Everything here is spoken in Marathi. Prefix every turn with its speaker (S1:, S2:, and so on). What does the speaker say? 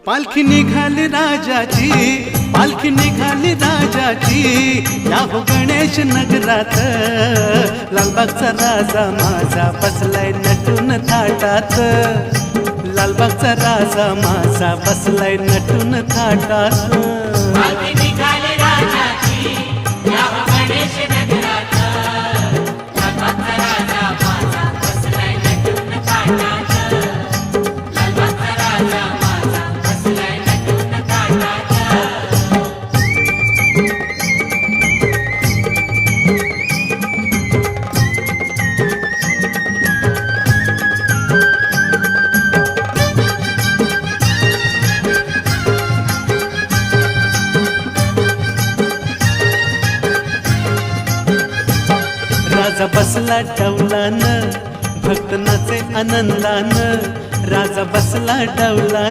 S1: पालखी निघाली राजाची, पालखी निघाली राजाची, या हो गणेश नगरात। लालबागचा राजा माझा बसलाय नटून थाटात, लालबागचा राजा माझा बसलाय नटून थाटात।
S2: पालखी निघाली राजाची, या हो गणेश नगरात। लालबागचा राजा माझा बसलाय नटून थाटात, लालबागचा राजा माझा बसलाय नटून थाटात।
S1: राजा बसला डौलान, भक्त नाचे आनंदान, राजा बसला डौलान।